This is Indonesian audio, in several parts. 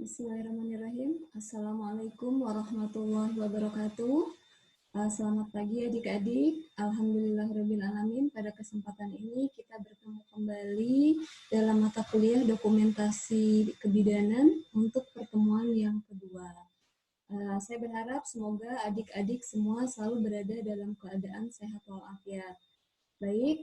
Bismillahirrahmanirrahim. Assalamualaikum warahmatullahi wabarakatuh. Selamat pagi adik-adik. Alhamdulillahirrahmanirrahim. Pada kesempatan ini kita bertemu kembali dalam mata kuliah dokumentasi kebidanan untuk pertemuan yang kedua. Saya berharap semoga adik-adik semua selalu berada dalam keadaan sehat walafiat. Baik,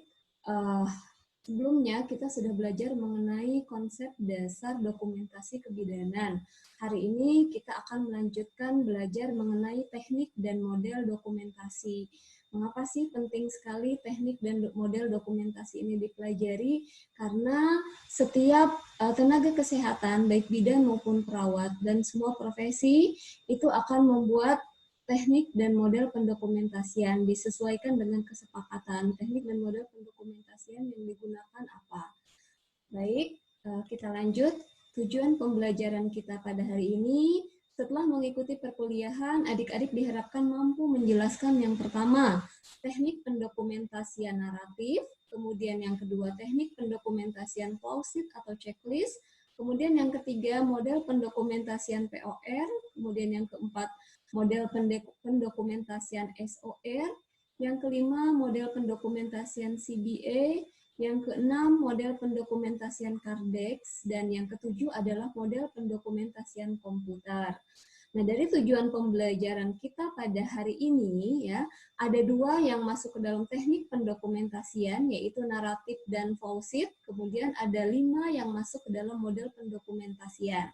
sebelumnya kita sudah belajar mengenai konsep dasar dokumentasi kebidanan. Hari ini kita akan melanjutkan belajar mengenai teknik dan model dokumentasi. Mengapa sih penting sekali teknik dan model dokumentasi ini dipelajari? Karena setiap tenaga kesehatan, baik bidan maupun perawat, dan semua profesi itu akan membuat teknik dan model pendokumentasian disesuaikan dengan kesepakatan. Teknik dan model pendokumentasian yang digunakan apa? Baik, kita lanjut. Tujuan pembelajaran kita pada hari ini, setelah mengikuti perkuliahan, adik-adik diharapkan mampu menjelaskan yang pertama, teknik pendokumentasian naratif, kemudian yang kedua, teknik pendokumentasian flowsheet atau checklist, kemudian yang ketiga, model pendokumentasian POR, kemudian yang keempat, model pendokumentasian SOR, yang kelima model pendokumentasian CBA, yang keenam model pendokumentasian Cardex, dan yang ketujuh adalah model pendokumentasian komputer. Nah, dari tujuan pembelajaran kita pada hari ini ya, ada dua yang masuk ke dalam teknik pendokumentasian, yaitu naratif dan flowsheet, kemudian ada 5 yang masuk ke dalam model pendokumentasian.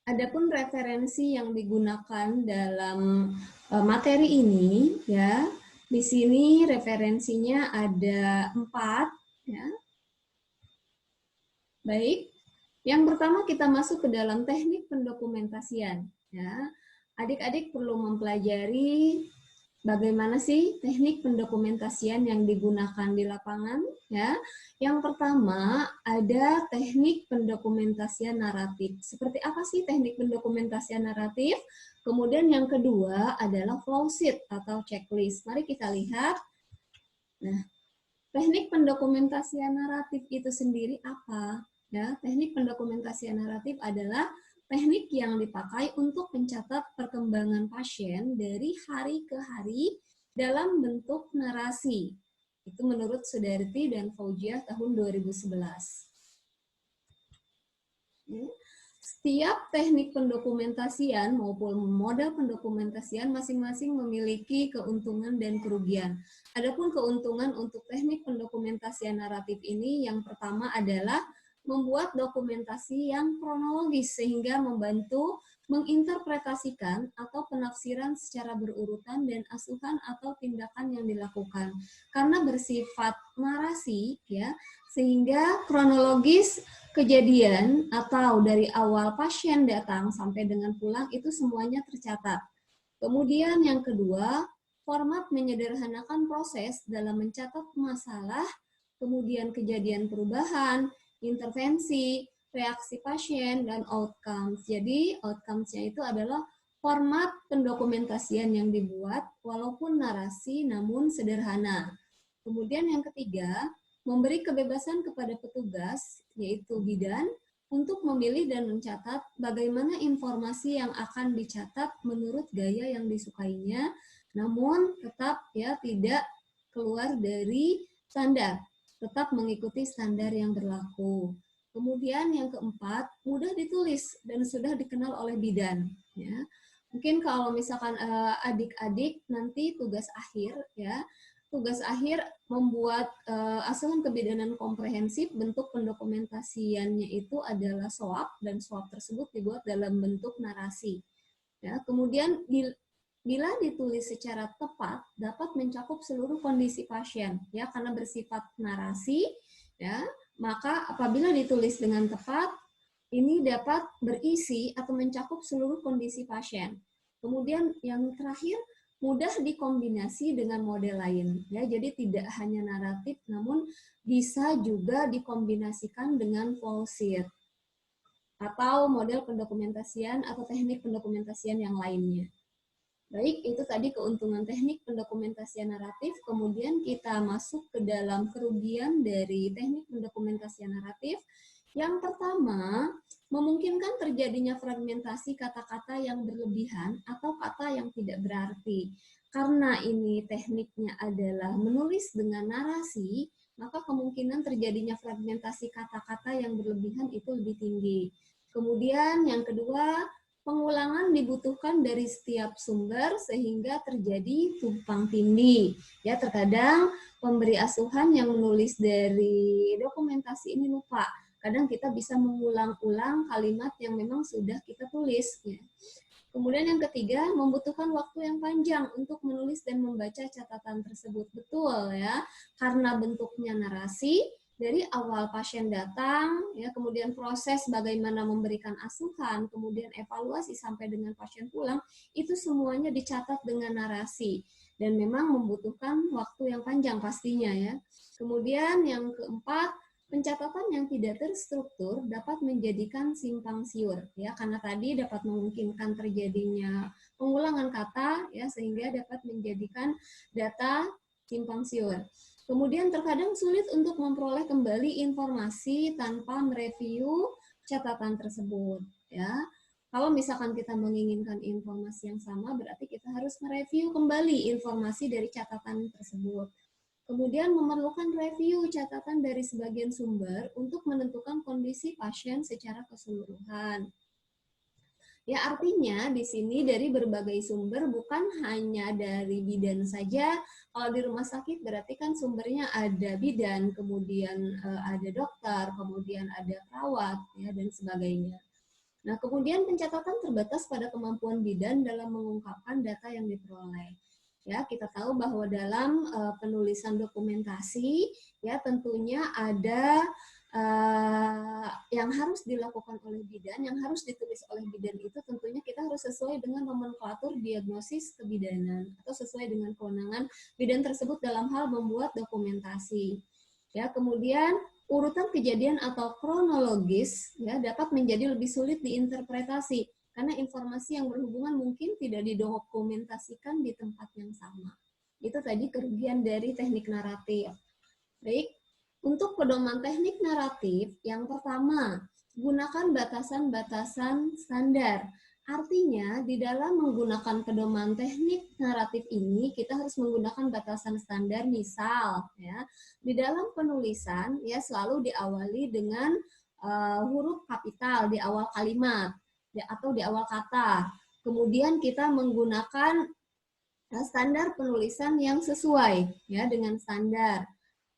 Adapun referensi yang digunakan dalam materi ini, ya, di sini referensinya ada 4, ya. Baik, yang pertama kita masuk ke dalam teknik pendokumentasian. Ya, adik-adik perlu mempelajari bagaimana sih teknik pendokumentasian yang digunakan di lapangan? Ya, yang pertama ada teknik pendokumentasian naratif. Seperti apa sih teknik pendokumentasian naratif? Kemudian yang kedua adalah flowsheet atau checklist. Mari kita lihat. Nah, teknik pendokumentasian naratif itu sendiri apa? Ya, teknik pendokumentasian naratif adalah teknik yang dipakai untuk mencatat perkembangan pasien dari hari ke hari dalam bentuk narasi. Itu menurut Sudarti dan Faujiah tahun 2011. Setiap teknik pendokumentasian maupun model pendokumentasian masing-masing memiliki keuntungan dan kerugian. Adapun keuntungan untuk teknik pendokumentasian naratif ini yang pertama adalah membuat dokumentasi yang kronologis sehingga membantu menginterpretasikan atau penafsiran secara berurutan dan asuhan atau tindakan yang dilakukan. Karena bersifat narasi ya, sehingga kronologis kejadian atau dari awal pasien datang sampai dengan pulang itu semuanya tercatat. Kemudian yang kedua, format menyederhanakan proses dalam mencatat masalah, kemudian kejadian perubahan, intervensi, reaksi pasien, dan outcomes. Jadi outcomes-nya itu adalah format pendokumentasian yang dibuat walaupun narasi namun sederhana. Kemudian yang ketiga, memberi kebebasan kepada petugas, yaitu bidan, untuk memilih dan mencatat bagaimana informasi yang akan dicatat menurut gaya yang disukainya, namun tetap ya tidak keluar dari standar, tetap mengikuti standar yang berlaku. Kemudian yang keempat, mudah ditulis dan sudah dikenal oleh bidan. Ya. Mungkin kalau misalkan adik-adik nanti tugas akhir ya, tugas akhir membuat asuhan kebidanan komprehensif, bentuk pendokumentasiannya itu adalah SOAP, dan SOAP tersebut dibuat dalam bentuk narasi. Ya, kemudian bila ditulis secara tepat dapat mencakup seluruh kondisi pasien, ya, karena bersifat narasi, ya, maka apabila ditulis dengan tepat ini dapat berisi atau mencakup seluruh kondisi pasien. Kemudian yang terakhir, mudah dikombinasi dengan model lain, ya. Jadi tidak hanya naratif namun bisa juga dikombinasikan dengan flowsheet atau model pendokumentasian atau teknik pendokumentasian yang lainnya. Baik, itu tadi keuntungan teknik pendokumentasian naratif. Kemudian kita masuk ke dalam kerugian dari teknik pendokumentasian naratif. Yang pertama, memungkinkan terjadinya fragmentasi kata-kata yang berlebihan atau kata yang tidak berarti. Karena ini tekniknya adalah menulis dengan narasi, maka kemungkinan terjadinya fragmentasi kata-kata yang berlebihan itu lebih tinggi. Kemudian yang kedua, pengulangan dibutuhkan dari setiap sumber sehingga terjadi tumpang tindih. Ya, terkadang pemberi asuhan yang menulis dari dokumentasi ini lupa. Kadang kita bisa mengulang-ulang kalimat yang memang sudah kita tulis. Ya. Kemudian yang ketiga, membutuhkan waktu yang panjang untuk menulis dan membaca catatan tersebut. Betul ya, karena bentuknya narasi, dari awal pasien datang, ya, kemudian proses bagaimana memberikan asuhan, kemudian evaluasi sampai dengan pasien pulang, itu semuanya dicatat dengan narasi. Dan memang membutuhkan waktu yang panjang pastinya ya. Kemudian yang keempat, pencatatan yang tidak terstruktur dapat menjadikan simpang siur ya, karena tadi dapat memungkinkan terjadinya pengulangan kata ya, sehingga dapat menjadikan data simpang siur. Kemudian terkadang sulit untuk memperoleh kembali informasi tanpa mereview catatan tersebut ya. Kalau misalkan kita menginginkan informasi yang sama, berarti kita harus mereview kembali informasi dari catatan tersebut. Kemudian memerlukan review catatan dari sebagian sumber untuk menentukan kondisi pasien secara keseluruhan. Ya, artinya di sini dari berbagai sumber, bukan hanya dari bidan saja. Kalau di rumah sakit berarti kan sumbernya ada bidan, kemudian ada dokter, kemudian ada perawat ya, dan sebagainya. Nah, kemudian pencatatan terbatas pada kemampuan bidan dalam mengungkapkan data yang diperoleh. Ya, kita tahu bahwa dalam penulisan dokumentasi ya tentunya ada yang harus dilakukan oleh bidan, yang harus ditulis oleh bidan itu tentunya kita harus sesuai dengan nomenklatur diagnosis kebidanan atau sesuai dengan kewenangan bidan tersebut dalam hal membuat dokumentasi. Ya, kemudian urutan kejadian atau kronologis ya dapat menjadi lebih sulit diinterpretasi karena informasi yang berhubungan mungkin tidak didokumentasikan di tempat yang sama. Itu tadi kerugian dari teknik naratif. Baik, untuk pedoman teknik naratif, yang pertama, gunakan batasan-batasan standar. Artinya, di dalam menggunakan pedoman teknik naratif ini, kita harus menggunakan batasan standar. Misal, ya, di dalam penulisan, ya selalu diawali dengan huruf kapital di awal kalimat atau di awal kata. Kemudian kita menggunakan standar penulisan yang sesuai ya dengan standar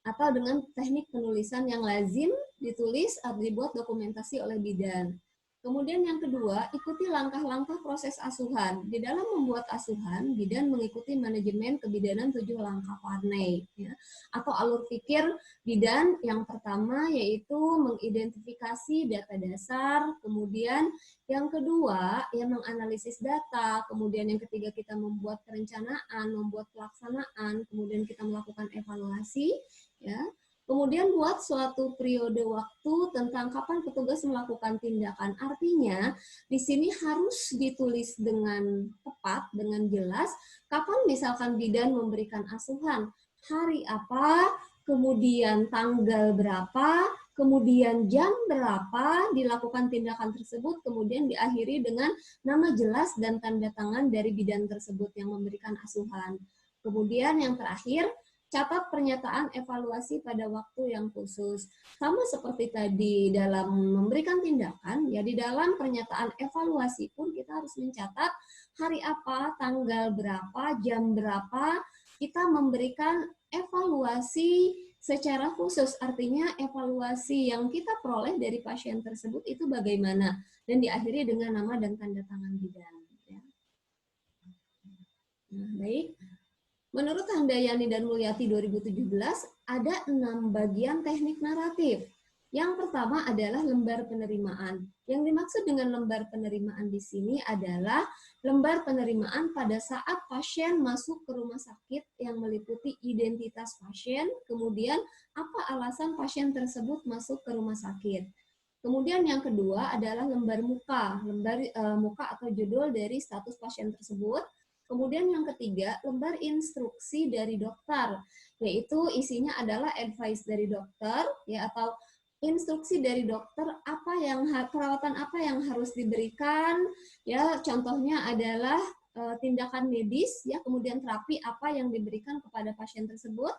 atau dengan teknik penulisan yang lazim ditulis atau dibuat dokumentasi oleh bidan. Kemudian yang kedua, ikuti langkah-langkah proses asuhan. Di dalam membuat asuhan, bidan mengikuti manajemen kebidanan 7 langkah Varney. Ya. Atau alur pikir bidan yang pertama yaitu mengidentifikasi data dasar, kemudian yang kedua ya menganalisis data, kemudian yang ketiga kita membuat perencanaan, membuat pelaksanaan, kemudian kita melakukan evaluasi, ya. Kemudian buat suatu periode waktu tentang kapan petugas melakukan tindakan. Artinya, di sini harus ditulis dengan tepat, dengan jelas, kapan misalkan bidan memberikan asuhan, hari apa, kemudian tanggal berapa, kemudian jam berapa dilakukan tindakan tersebut, kemudian diakhiri dengan nama jelas dan tanda tangan dari bidan tersebut yang memberikan asuhan. Kemudian yang terakhir, catat pernyataan evaluasi pada waktu yang khusus. Sama seperti tadi dalam memberikan tindakan, ya di dalam pernyataan evaluasi pun kita harus mencatat hari apa, tanggal berapa, jam berapa, kita memberikan evaluasi secara khusus. Artinya evaluasi yang kita peroleh dari pasien tersebut itu bagaimana. Dan diakhiri dengan nama dan tanda tangan bidan. Nah, baik. Menurut Handayani dan Mulyati 2017, ada 6 bagian teknik naratif. Yang pertama adalah lembar penerimaan. Yang dimaksud dengan lembar penerimaan di sini adalah lembar penerimaan pada saat pasien masuk ke rumah sakit yang meliputi identitas pasien, kemudian apa alasan pasien tersebut masuk ke rumah sakit. Kemudian yang kedua adalah lembar muka, muka atau judul dari status pasien tersebut. Kemudian yang ketiga, lembar instruksi dari dokter, yaitu isinya adalah advice dari dokter ya atau instruksi dari dokter apa yang perawatan apa yang harus diberikan, ya contohnya adalah tindakan medis, ya kemudian terapi apa yang diberikan kepada pasien tersebut,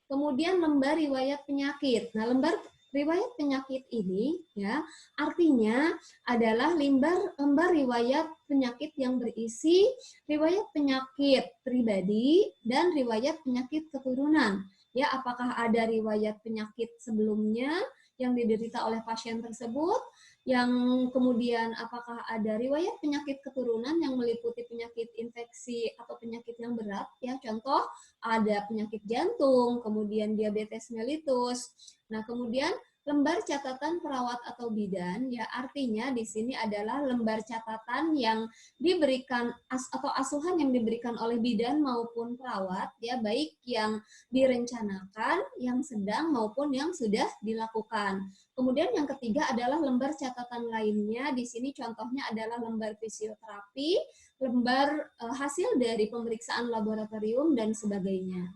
kemudian lembar riwayat penyakit. Nah, lembar riwayat penyakit ini ya artinya adalah lembar riwayat penyakit yang berisi riwayat penyakit pribadi dan riwayat penyakit keturunan. Ya, apakah ada riwayat penyakit sebelumnya yang diderita oleh pasien tersebut, yang kemudian apakah ada riwayat penyakit keturunan yang meliputi penyakit infeksi atau penyakit yang berat, ya contoh ada penyakit jantung, kemudian diabetes mellitus. Nah, kemudian lembar catatan perawat atau bidan, ya artinya di sini adalah lembar catatan yang diberikan atau asuhan yang diberikan oleh bidan maupun perawat, ya baik yang direncanakan, yang sedang maupun yang sudah dilakukan. Kemudian yang ketiga adalah lembar catatan lainnya. Di sini contohnya adalah lembar fisioterapi, lembar hasil dari pemeriksaan laboratorium dan sebagainya.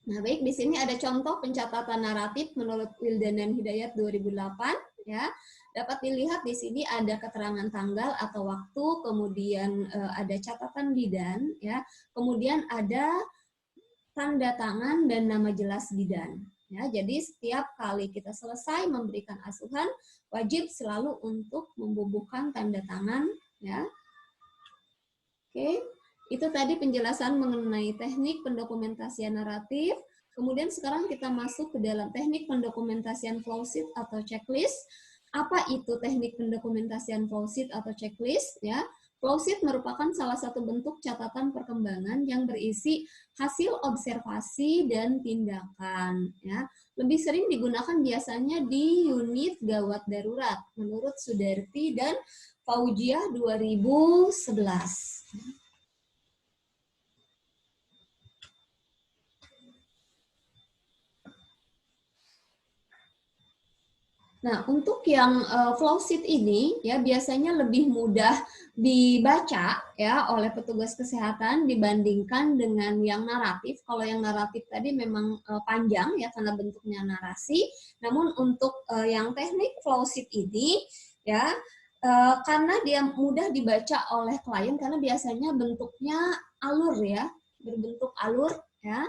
Nah, baik, di sini ada contoh pencatatan naratif menurut Wildanan Hidayat 2008, ya. Dapat dilihat di sini ada keterangan tanggal atau waktu, kemudian ada catatan bidan, ya. Kemudian ada tanda tangan dan nama jelas bidan. Ya, jadi setiap kali kita selesai memberikan asuhan, wajib selalu untuk membubuhkan tanda tangan, ya. Oke. Itu tadi penjelasan mengenai teknik pendokumentasian naratif. Kemudian sekarang kita masuk ke dalam teknik pendokumentasian flowsheet atau checklist. Apa itu teknik pendokumentasian flowsheet atau checklist? Ya, flowsheet merupakan salah satu bentuk catatan perkembangan yang berisi hasil observasi dan tindakan. Ya, lebih sering digunakan biasanya di unit gawat darurat menurut Sudarti dan Faujiah 2011. Nah, untuk yang flowsheet ini ya biasanya lebih mudah dibaca ya oleh petugas kesehatan dibandingkan dengan yang naratif. Kalau yang naratif tadi memang panjang ya karena bentuknya narasi. Namun untuk yang teknik flowsheet ini ya karena dia mudah dibaca oleh klien karena biasanya bentuknya alur ya, berbentuk alur ya.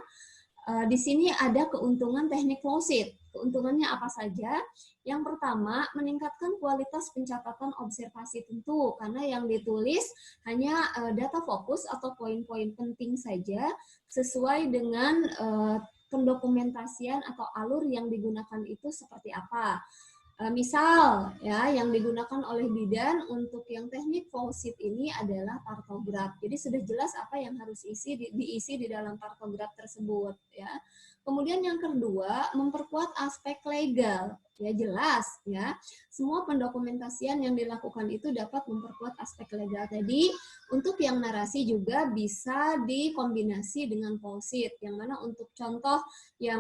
Di sini ada keuntungan teknik flowsheet. Keuntungannya apa saja? Yang pertama, meningkatkan kualitas pencatatan observasi tentu, karena yang ditulis hanya data fokus atau poin-poin penting saja, sesuai dengan pendokumentasian atau alur yang digunakan itu seperti apa. Misal ya yang digunakan oleh bidan untuk yang teknik flowsheet ini adalah partograf. Jadi sudah jelas apa yang harus diisi di dalam partograf tersebut ya. Kemudian yang kedua, memperkuat aspek legal. Ya jelas ya. Semua pendokumentasian yang dilakukan itu dapat memperkuat aspek legal tadi. Untuk yang narasi juga bisa dikombinasi dengan flowsheet. Yang mana untuk contoh yang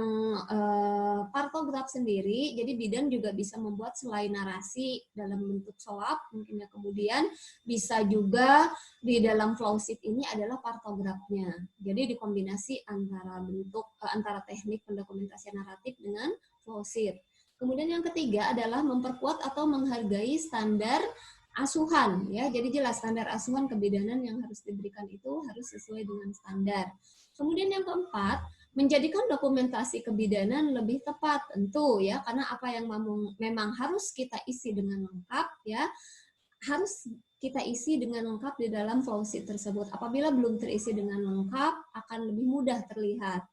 partograf sendiri, jadi bidan juga bisa membuat selain narasi dalam bentuk soap, mungkin ya kemudian bisa juga di dalam flowsheet ini adalah partografnya. Jadi dikombinasi antara teknik pendokumentasian naratif dengan flowsheet. Kemudian yang ketiga adalah memperkuat atau menghargai standar asuhan ya. Jadi jelas standar asuhan kebidanan yang harus diberikan itu harus sesuai dengan standar. Kemudian yang keempat, menjadikan dokumentasi kebidanan lebih tepat tentu ya, karena apa yang memang harus kita isi dengan lengkap ya, harus kita isi dengan lengkap di dalam flowsheet tersebut. Apabila belum terisi dengan lengkap, akan lebih mudah terlihat.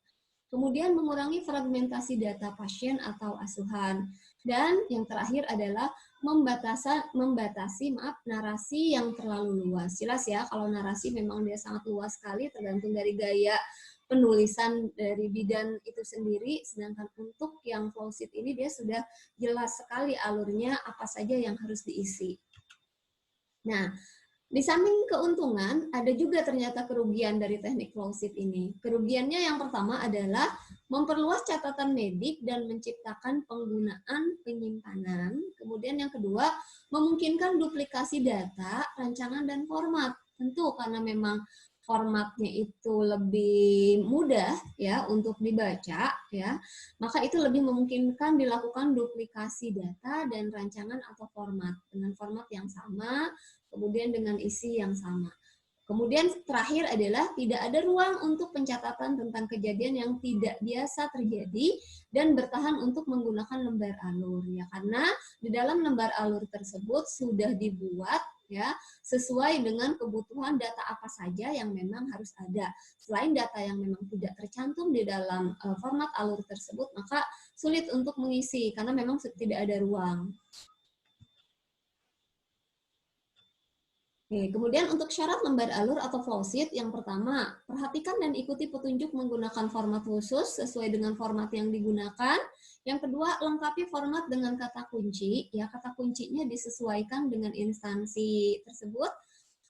Kemudian mengurangi fragmentasi data pasien atau asuhan. Dan yang terakhir adalah membatasi narasi yang terlalu luas. Jelas ya, kalau narasi memang dia sangat luas sekali, tergantung dari gaya penulisan dari bidan itu sendiri, sedangkan untuk yang flowsheet ini dia sudah jelas sekali alurnya apa saja yang harus diisi. Nah, di samping keuntungan, ada juga ternyata kerugian dari teknik flowsheet ini. Kerugiannya yang pertama adalah memperluas catatan medik dan menciptakan penggunaan penyimpanan. Kemudian yang kedua, memungkinkan duplikasi data, rancangan, dan format. Tentu karena memang formatnya itu lebih mudah ya untuk dibaca ya, maka itu lebih memungkinkan dilakukan duplikasi data dan rancangan atau format dengan format yang sama, kemudian dengan isi yang sama. Kemudian terakhir adalah tidak ada ruang untuk pencatatan tentang kejadian yang tidak biasa terjadi dan bertahan untuk menggunakan lembar alur ya, karena di dalam lembar alur tersebut sudah dibuat ya sesuai dengan kebutuhan data apa saja yang memang harus ada. Selain data yang memang tidak tercantum di dalam format alur tersebut, maka sulit untuk mengisi karena memang tidak ada ruang. Oke, kemudian untuk syarat lembar alur atau flowsheet, yang pertama, perhatikan dan ikuti petunjuk menggunakan format khusus sesuai dengan format yang digunakan. Yang kedua, lengkapi format dengan kata kunci, ya kata kuncinya disesuaikan dengan instansi tersebut.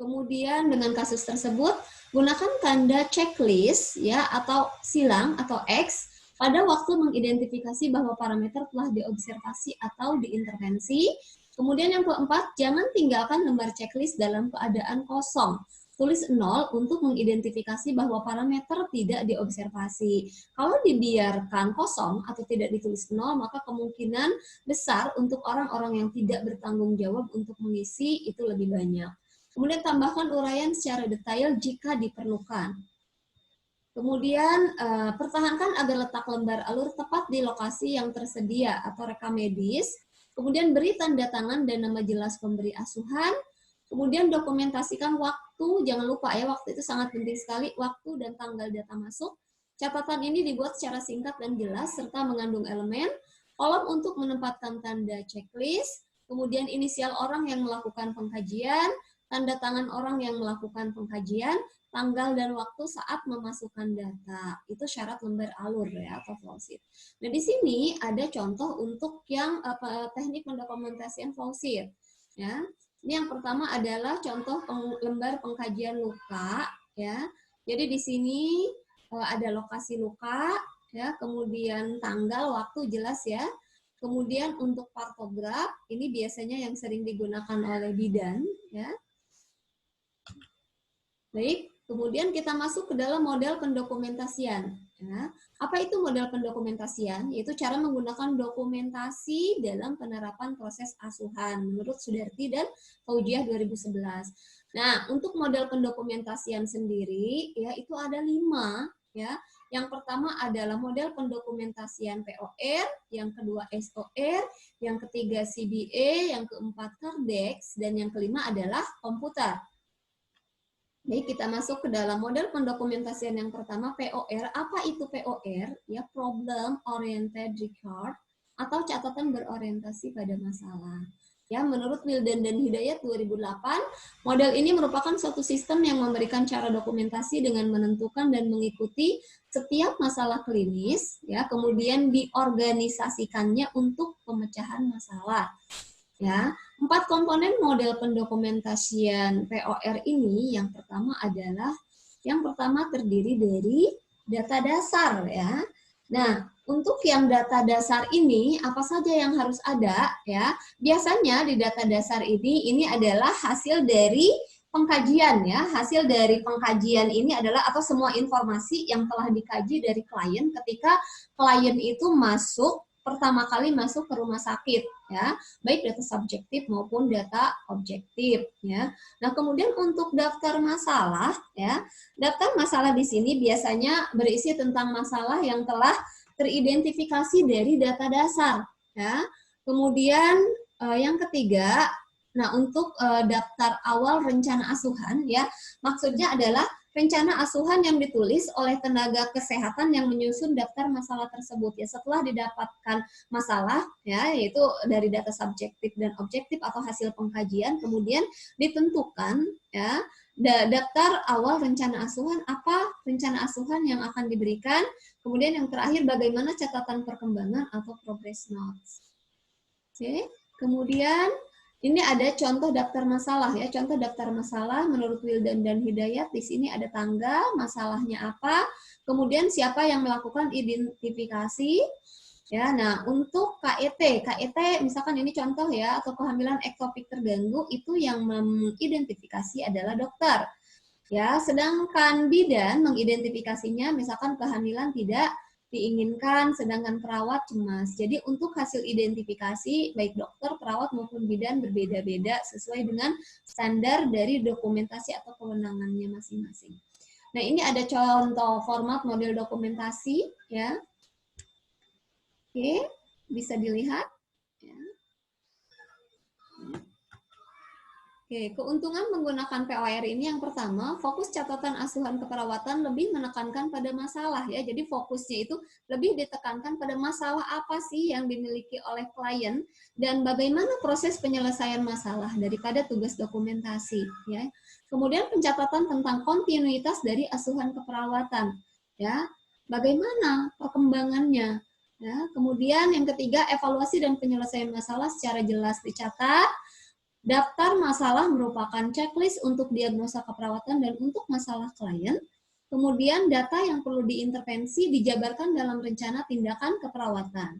Kemudian dengan kasus tersebut, gunakan tanda checklist ya atau silang atau X pada waktu mengidentifikasi bahwa parameter telah diobservasi atau diintervensi. Kemudian yang keempat, jangan tinggalkan lembar checklist dalam keadaan kosong. Tulis 0 untuk mengidentifikasi bahwa parameter tidak diobservasi. Kalau dibiarkan kosong atau tidak ditulis 0, maka kemungkinan besar untuk orang-orang yang tidak bertanggung jawab untuk mengisi itu lebih banyak. Kemudian tambahkan uraian secara detail jika diperlukan. Kemudian pertahankan agar letak lembar alur tepat di lokasi yang tersedia atau rekam medis. Kemudian beri tanda tangan dan nama jelas pemberi asuhan. Kemudian dokumentasikan waktu, jangan lupa ya, waktu itu sangat penting sekali, waktu dan tanggal data masuk. Catatan ini dibuat secara singkat dan jelas, serta mengandung elemen, kolom untuk menempatkan tanda checklist, kemudian inisial orang yang melakukan pengkajian, tanda tangan orang yang melakukan pengkajian, tanggal dan waktu saat memasukkan data. Itu syarat lembar alur ya atau flowsheet. Nah, di sini ada contoh untuk yang teknik pendokumentasian flowsheet ya. Ini yang pertama adalah contoh lembar pengkajian luka ya. Jadi di sini ada lokasi luka ya, kemudian tanggal, waktu jelas ya. Kemudian untuk partograf ini biasanya yang sering digunakan oleh bidan ya. Baik, kemudian kita masuk ke dalam model pendokumentasian. Ya. Apa itu model pendokumentasian? Yaitu cara menggunakan dokumentasi dalam penerapan proses asuhan menurut Sudarti dan Faujiah 2011. Nah, untuk model pendokumentasian sendiri, ya itu ada 5. Ya. Yang pertama adalah model pendokumentasian POR, yang kedua SOR, yang ketiga CBA, yang keempat Cardex, dan yang kelima adalah komputer. Baik, kita masuk ke dalam model pendokumentasian yang pertama, POR. Apa itu POR? Ya, Problem Oriented Record atau catatan berorientasi pada masalah. Ya, menurut Wildan dan Hidayat 2008, model ini merupakan suatu sistem yang memberikan cara dokumentasi dengan menentukan dan mengikuti setiap masalah klinis, ya, kemudian diorganisasikannya untuk pemecahan masalah. Ya, 4 komponen model pendokumentasian POR ini, yang pertama terdiri dari data dasar ya. Nah, untuk yang data dasar ini apa saja yang harus ada ya? Biasanya di data dasar ini adalah hasil dari pengkajian ya. Hasil dari pengkajian ini adalah atau semua informasi yang telah dikaji dari klien ketika klien itu pertama kali masuk ke rumah sakit ya, baik data subjektif maupun data objektif ya. Nah, kemudian untuk daftar masalah ya, daftar masalah di sini biasanya berisi tentang masalah yang telah teridentifikasi dari data dasar ya. Kemudian yang ketiga, nah untuk daftar awal rencana asuhan ya, maksudnya adalah rencana asuhan yang ditulis oleh tenaga kesehatan yang menyusun daftar masalah tersebut ya, setelah didapatkan masalah ya, yaitu dari data subjektif dan objektif atau hasil pengkajian, kemudian ditentukan ya daftar awal rencana asuhan, apa rencana asuhan yang akan diberikan, kemudian yang terakhir bagaimana catatan perkembangan atau progress notes. Oke, kemudian ini ada contoh daftar masalah ya. Contoh daftar masalah menurut Wildan dan Hidayat, di sini ada tanggal, masalahnya apa, kemudian siapa yang melakukan identifikasi. Ya, nah untuk KET misalkan ini contoh ya, atau kehamilan ektopik terganggu, itu yang mengidentifikasi adalah dokter. Ya, sedangkan bidan mengidentifikasinya misalkan kehamilan tidak diinginkan, sedangkan perawat cemas. Jadi untuk hasil identifikasi baik dokter, perawat maupun bidan berbeda-beda sesuai dengan standar dari dokumentasi atau kewenangannya masing-masing. Nah, ini ada contoh format model dokumentasi ya. Oke, bisa dilihat ya. Oke, keuntungan menggunakan POR ini yang pertama, fokus catatan asuhan keperawatan lebih menekankan pada masalah ya. Jadi fokusnya itu lebih ditekankan pada masalah apa sih yang dimiliki oleh klien dan bagaimana proses penyelesaian masalah daripada tugas dokumentasi ya. Kemudian pencatatan tentang kontinuitas dari asuhan keperawatan ya. Bagaimana perkembangannya ya. Kemudian yang ketiga, evaluasi dan penyelesaian masalah secara jelas dicatat. Daftar masalah merupakan checklist untuk diagnosa keperawatan dan untuk masalah klien. Kemudian data yang perlu diintervensi dijabarkan dalam rencana tindakan keperawatan.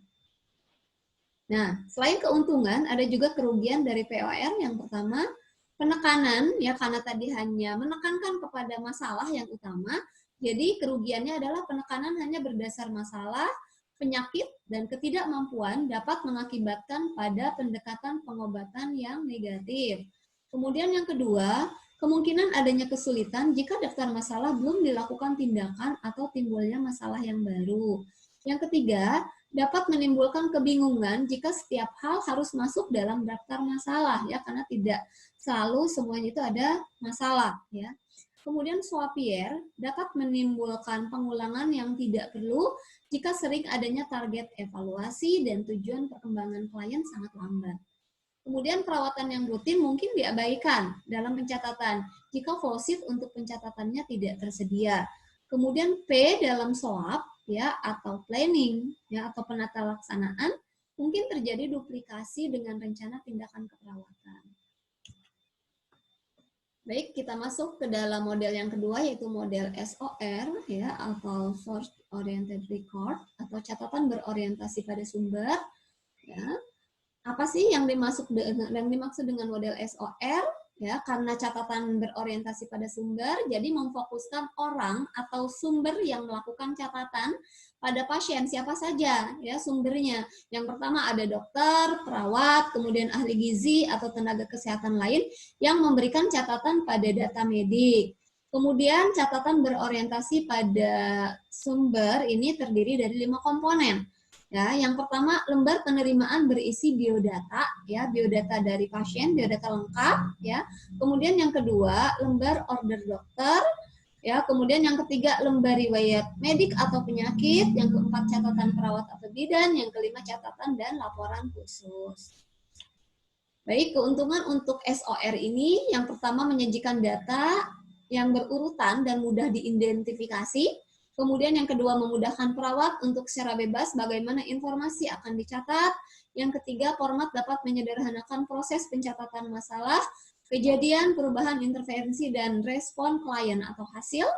Nah, selain keuntungan, ada juga kerugian dari POR. Yang pertama, penekanan, ya karena tadi hanya menekankan kepada masalah yang utama, jadi kerugiannya adalah penekanan hanya berdasar masalah, penyakit, dan ketidakmampuan dapat mengakibatkan pada pendekatan pengobatan yang negatif. Kemudian yang kedua, kemungkinan adanya kesulitan jika daftar masalah belum dilakukan tindakan atau timbulnya masalah yang baru. Yang ketiga, dapat menimbulkan kebingungan jika setiap hal harus masuk dalam daftar masalah ya, karena tidak selalu semuanya itu ada masalah ya. Kemudian Swappier dapat menimbulkan pengulangan yang tidak perlu jika sering adanya target evaluasi dan tujuan perkembangan klien sangat lambat. Kemudian perawatan yang rutin mungkin diabaikan dalam pencatatan jika flowsheet untuk pencatatannya tidak tersedia. Kemudian P dalam SOAP ya atau planning ya atau penata laksanaan mungkin terjadi duplikasi dengan rencana tindakan keperawatan. Baik, kita masuk ke dalam model yang kedua yaitu model SOR ya atau Source Oriented Record atau catatan berorientasi pada sumber ya. Apa sih yang dimaksud dengan model SOR? Ya, karena catatan berorientasi pada sumber, jadi memfokuskan orang atau sumber yang melakukan catatan pada pasien siapa saja ya sumbernya. Yang pertama ada dokter, perawat, kemudian ahli gizi atau tenaga kesehatan lain yang memberikan catatan pada data medik. Kemudian catatan berorientasi pada sumber ini terdiri dari 5 komponen. Ya, yang pertama lembar penerimaan berisi biodata, ya biodata dari pasien, biodata lengkap, ya. Kemudian yang kedua lembar order dokter, ya. Kemudian yang ketiga lembar riwayat medik atau penyakit, yang keempat catatan perawat atau bidan, yang kelima catatan dan laporan khusus. Baik, keuntungan untuk SOR ini yang pertama menyajikan data yang berurutan dan mudah diidentifikasi. Kemudian yang kedua memudahkan perawat untuk secara bebas bagaimana informasi akan dicatat. Yang ketiga format dapat menyederhanakan proses pencatatan masalah, kejadian, perubahan, intervensi, dan respon klien atau hasil.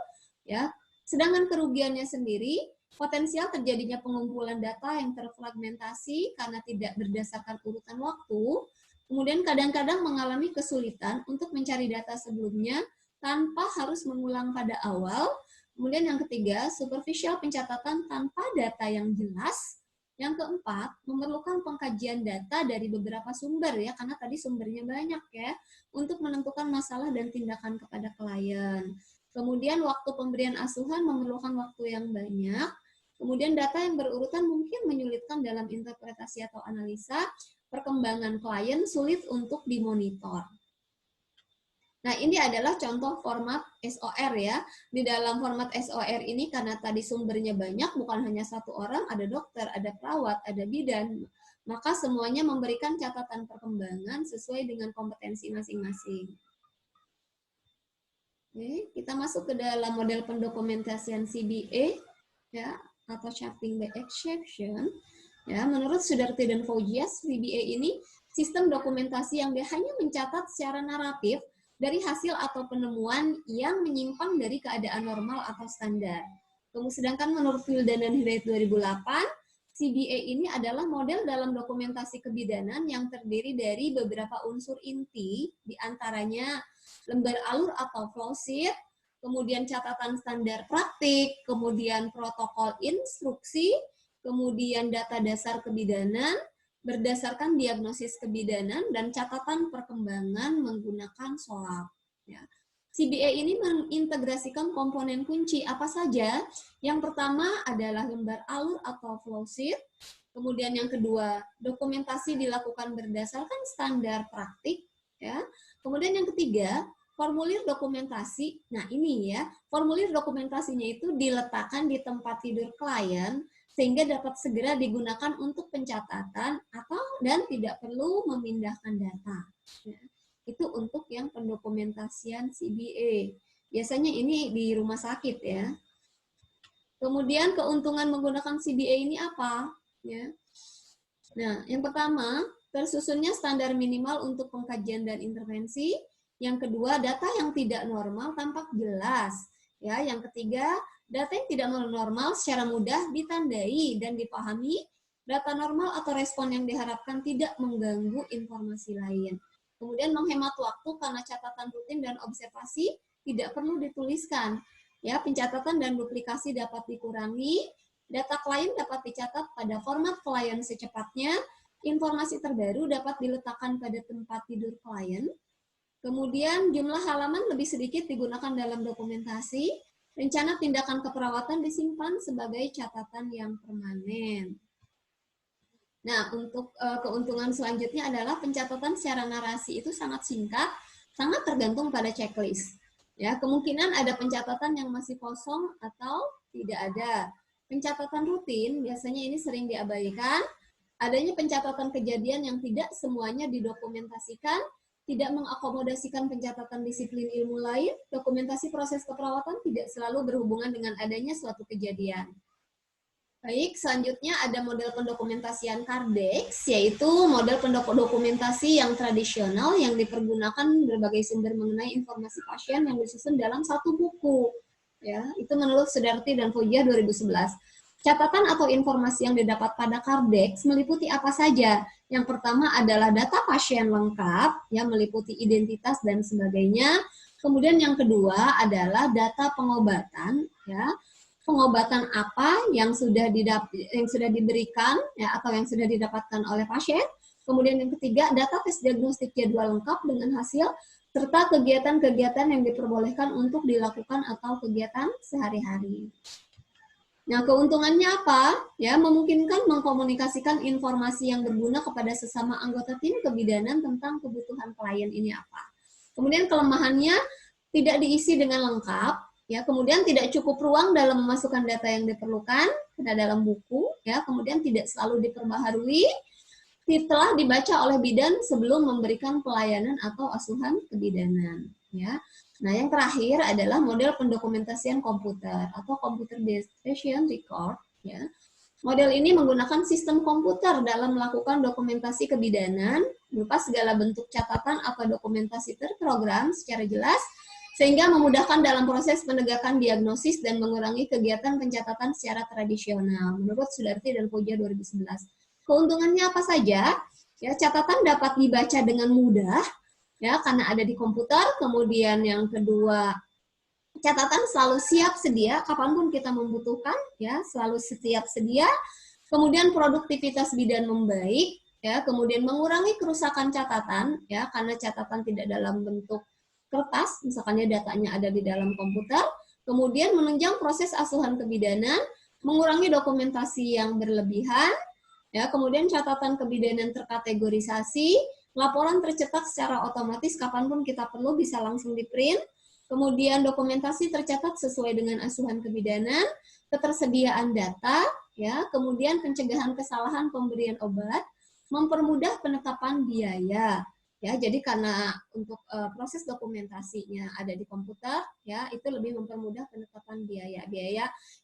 Ya. Sedangkan kerugiannya sendiri, potensial terjadinya pengumpulan data yang terfragmentasi karena tidak berdasarkan urutan waktu. Kemudian kadang-kadang mengalami kesulitan untuk mencari data sebelumnya tanpa harus mengulang pada awal. Kemudian yang ketiga, superficial pencatatan tanpa data yang jelas. Yang keempat, memerlukan pengkajian data dari beberapa sumber ya, karena tadi sumbernya banyak ya, untuk menentukan masalah dan tindakan kepada klien. Kemudian waktu pemberian asuhan memerlukan waktu yang banyak. Kemudian data yang berurutan mungkin menyulitkan dalam interpretasi atau analisa. Perkembangan klien sulit untuk dimonitor. Nah, ini adalah contoh format SOR ya. Di dalam format SOR ini karena tadi sumbernya banyak, bukan hanya satu orang, ada dokter, ada perawat, ada bidan, maka semuanya memberikan catatan perkembangan sesuai dengan kompetensi masing-masing. Oke, kita masuk ke dalam model pendokumentasian CBA ya atau charting by exception. Ya, menurut Sudarti dan Fauzias, CBA ini sistem dokumentasi yang dia hanya mencatat secara naratif dari hasil atau penemuan yang menyimpang dari keadaan normal atau standar. Sedangkan menurut Wildan dan Hidayat 2008, CBA ini adalah model dalam dokumentasi kebidanan yang terdiri dari beberapa unsur inti, diantaranya lembar alur atau flowsheet, kemudian catatan standar praktik, kemudian protokol instruksi, kemudian data dasar kebidanan, berdasarkan diagnosis kebidanan, dan catatan perkembangan menggunakan SOAP. Ya. CBA ini mengintegrasikan komponen kunci apa saja. Yang pertama adalah lembar alur atau flowsheet. Kemudian yang kedua, dokumentasi dilakukan berdasarkan standar praktik. Ya. Kemudian yang ketiga, formulir dokumentasi. Nah ini ya, formulir dokumentasinya itu diletakkan di tempat tidur klien sehingga dapat segera digunakan untuk pencatatan atau dan tidak perlu memindahkan data. Ya. Itu untuk yang pendokumentasian CBA. Biasanya ini di rumah sakit ya. Kemudian keuntungan menggunakan CBA ini apa? Ya. Nah, yang pertama, tersusunnya standar minimal untuk pengkajian dan intervensi. Yang kedua, data yang tidak normal tampak jelas. Ya, yang ketiga, data yang tidak normal secara mudah ditandai dan dipahami. Data normal atau respon yang diharapkan tidak mengganggu informasi lain. Kemudian menghemat waktu karena catatan rutin dan observasi tidak perlu dituliskan. Ya, pencatatan dan duplikasi dapat dikurangi. Data klien dapat dicatat pada format klien secepatnya. Informasi terbaru dapat diletakkan pada tempat tidur klien. Kemudian jumlah halaman lebih sedikit digunakan dalam dokumentasi. Rencana tindakan keperawatan disimpan sebagai catatan yang permanen. Nah, untuk keuntungan selanjutnya adalah pencatatan secara narasi itu sangat singkat, sangat tergantung pada checklist. Ya, kemungkinan ada pencatatan yang masih kosong atau tidak ada. Pencatatan rutin biasanya ini sering diabaikan. Adanya pencatatan kejadian yang tidak semuanya didokumentasikan, tidak mengakomodasikan pencatatan disiplin ilmu lain, dokumentasi proses keperawatan tidak selalu berhubungan dengan adanya suatu kejadian. Baik, selanjutnya ada model pendokumentasian Kardex, yaitu model pendokumentasi yang tradisional yang dipergunakan berbagai sumber mengenai informasi pasien yang disusun dalam satu buku. Ya, itu menurut Sudarti dan Foggia 2011. Catatan atau informasi yang didapat pada Kardex meliputi apa saja? Yang pertama adalah data pasien lengkap, ya, meliputi identitas dan sebagainya. Kemudian yang kedua adalah data pengobatan, ya. Pengobatan apa yang sudah diberikan ya, atau yang sudah didapatkan oleh pasien. Kemudian yang ketiga, data tes diagnostik jadwal lengkap dengan hasil serta kegiatan-kegiatan yang diperbolehkan untuk dilakukan atau kegiatan sehari-hari. Nah, keuntungannya apa? Ya, memungkinkan mengkomunikasikan informasi yang berguna kepada sesama anggota tim kebidanan tentang kebutuhan klien ini apa. Kemudian kelemahannya tidak diisi dengan lengkap. Ya, kemudian tidak cukup ruang dalam memasukkan data yang diperlukan ke dalam buku, ya, kemudian tidak selalu diperbaharui setelah dibaca oleh bidan sebelum memberikan pelayanan atau asuhan kebidanan, ya. Nah, yang terakhir adalah model pendokumentasian komputer atau computer based patient record, ya. Model ini menggunakan sistem komputer dalam melakukan dokumentasi kebidanan berupa segala bentuk catatan atau dokumentasi terprogram secara jelas sehingga memudahkan dalam proses penegakan diagnosis dan mengurangi kegiatan pencatatan secara tradisional, menurut Sudarti dan Foggia 2011. Keuntungannya apa saja? Ya, catatan dapat dibaca dengan mudah, ya, karena ada di komputer. Kemudian yang kedua, catatan selalu siap sedia, kapanpun kita membutuhkan, ya, selalu setiap sedia. Kemudian produktivitas bidan membaik, ya, kemudian mengurangi kerusakan catatan, ya, karena catatan tidak dalam bentuk kertas, misalkan datanya ada di dalam komputer, kemudian menunjang proses asuhan kebidanan, mengurangi dokumentasi yang berlebihan, ya, kemudian catatan kebidanan terkategorisasi, laporan tercetak secara otomatis kapanpun kita perlu bisa langsung di print, kemudian dokumentasi tercatat sesuai dengan asuhan kebidanan, ketersediaan data, ya, kemudian pencegahan kesalahan pemberian obat, mempermudah penetapan biaya. Ya, jadi karena untuk proses dokumentasinya ada di komputer, ya, itu lebih mempermudah penetapan biaya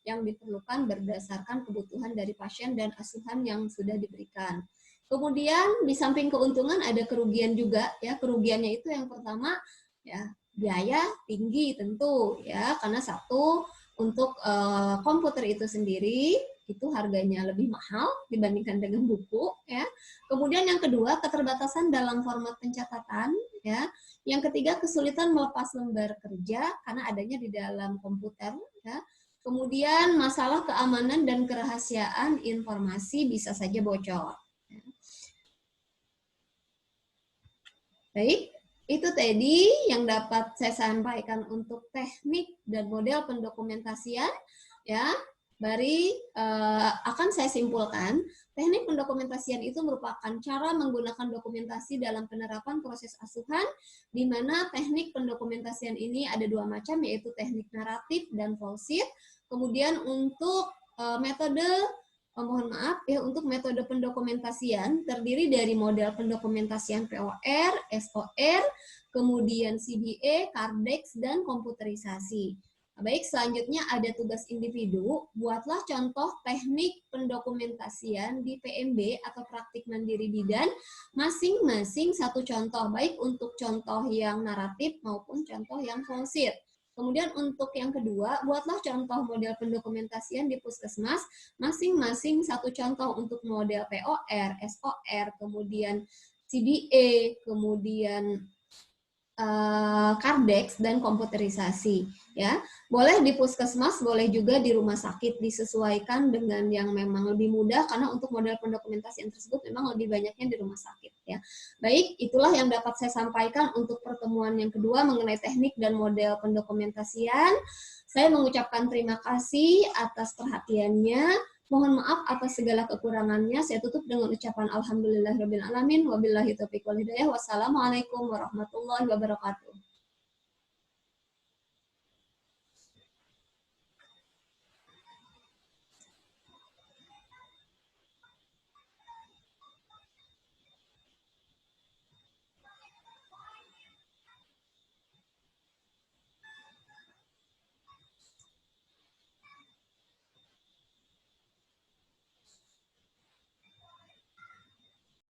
yang diperlukan berdasarkan kebutuhan dari pasien dan asuhan yang sudah diberikan. Kemudian di samping keuntungan ada kerugian juga, ya. Kerugiannya itu yang pertama, ya, biaya tinggi tentu, ya, karena satu untuk komputer itu sendiri itu harganya lebih mahal dibandingkan dengan buku, ya. Kemudian yang kedua, keterbatasan dalam format pencatatan, ya. Yang ketiga, kesulitan melepas lembar kerja karena adanya di dalam komputer, ya. Kemudian masalah keamanan dan kerahasiaan informasi bisa saja bocor. Baik, itu tadi yang dapat saya sampaikan untuk teknik dan model pendokumentasian, ya. Akan saya simpulkan, teknik pendokumentasian itu merupakan cara menggunakan dokumentasi dalam penerapan proses asuhan, di mana teknik pendokumentasian ini ada dua macam, yaitu teknik naratif dan falsif. Kemudian untuk mohon maaf ya, untuk metode pendokumentasian terdiri dari model pendokumentasian POR, SOR, kemudian CDA, Cardex, dan komputerisasi. Baik, selanjutnya ada tugas individu. Buatlah contoh teknik pendokumentasian di PMB atau praktik mandiri bidan, masing-masing satu contoh, baik untuk contoh yang naratif maupun contoh yang falsif. Kemudian untuk yang kedua, buatlah contoh model pendokumentasian di puskesmas, masing-masing satu contoh untuk model POR, SOR, kemudian CDA, kemudian Cardex, dan komputerisasi, ya. Boleh di puskesmas, boleh juga di rumah sakit, disesuaikan dengan yang memang lebih mudah, karena untuk model pendokumentasian tersebut memang lebih banyaknya di rumah sakit, ya. Baik, itulah yang dapat saya sampaikan untuk pertemuan yang kedua mengenai teknik dan model pendokumentasian. Saya mengucapkan terima kasih atas perhatiannya. Mohon maaf atas segala kekurangannya. Saya tutup dengan ucapan alhamdulillahirabbil alamin, wabillahi taufiq wal hidayah. Wassalamualaikum warahmatullahi wabarakatuh.